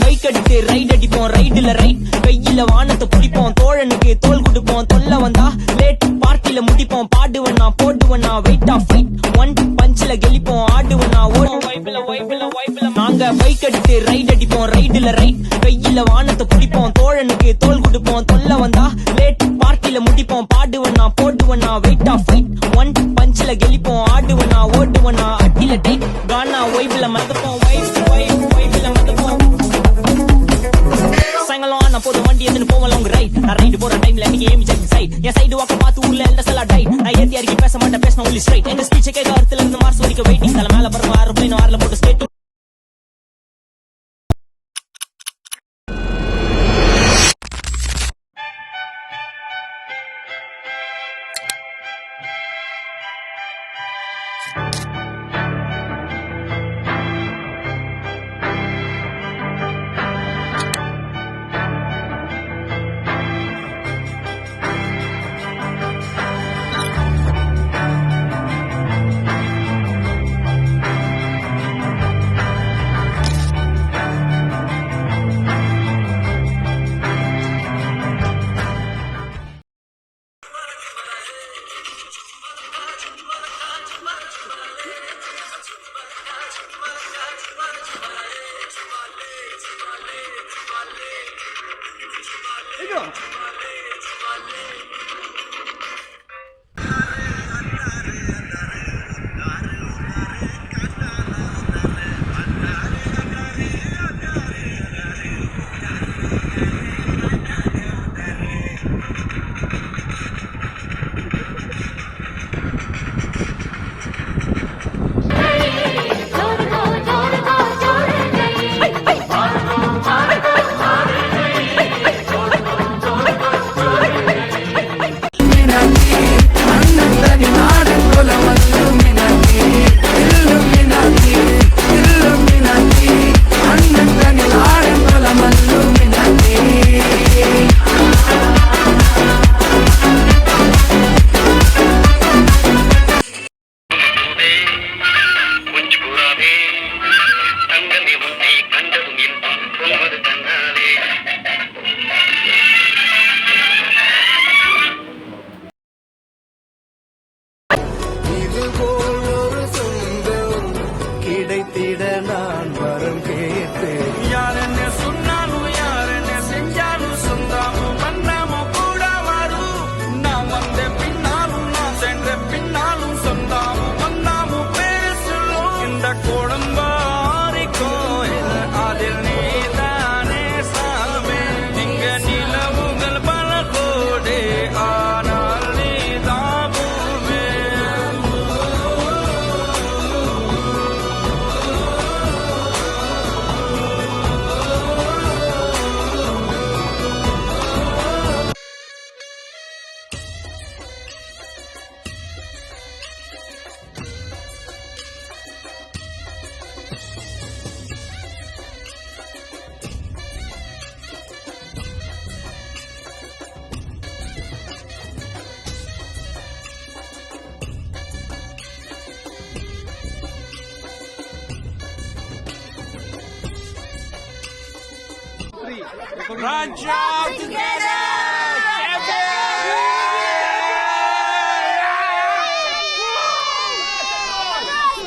Bike எடுத்து right அடிப்போம், ரைடுல right கையில வானத்தை பிடிப்போம், தோழனுக்கு தோல் கொடுப்போம், தொல்ல வந்தா லேட் பார்ட்டில முடிப்போம், பாடுவனா போடுவனா வெயிட் ஆஃப் ஃபைட் ஒன் பஞ்சில கெளிப்போம், ஆடுவனா ஓடும் வைப்ல வைப்ல வைப்ல. நாங்க பைக் எடுத்து ரைட் அடிப்போம், ரைடுல ரைட் கையில வானத்தை பிடிப்போம், தோழனுக்கு தோல் கொடுப்போம், தொல்ல வந்தா லேட் பார்ட்டில முடிப்போம், பாடுவனா போடுவனா வெயிட் ஆஃப் ஃபைட் ஒன் பஞ்சில கெளிப்போம், ஆடுவனா ஓடுவனா அட்டில டைட் கானா வைப்ல மதப்போம், வைப் வைப் வைப்ல மதப்போம். சாயங்காலம் நான் போதும் வண்டி எதுன்னு போவல உங்க ரைட், நான் ரைடு போற டைம்ல நீங்க ஏமி செக் சைட், என் சைடு வாக்க பார்த்து ஊர்ல எல்லாம் செல்லா டைட், நான் ஏத்தி அறிக்கை பேச மாட்டேன் பேசின ஒன்லி ஸ்ட்ரைட், எங்க ஸ்பீச் கேட்க அர்த்தல இருந்து மார்ஸ் வரைக்கும் வெயிட்டிங், தலை மேல பரவ ஏரோப்ளேன் ஆர்ல போட்டு ஸ்டேட். கிடைத்திட நான் வரம் கேட்டேன், யார் என்ன சொன்னாலும் யார் என்ன செஞ்சாலும் சொந்தாமும் மன்னாமும் கூட வரும், நான் வந்த பின்னாலும் நான் சென்ற பின்னாலும் சொந்தாமும் மன்னாமும் பேசலும், இந்த குடும்பாரி கோயில் அதில் நீதானே சாமி, இங்க நிலவுகள் பல கோடி ஆனால் நீதாமுமே. Run, Joe!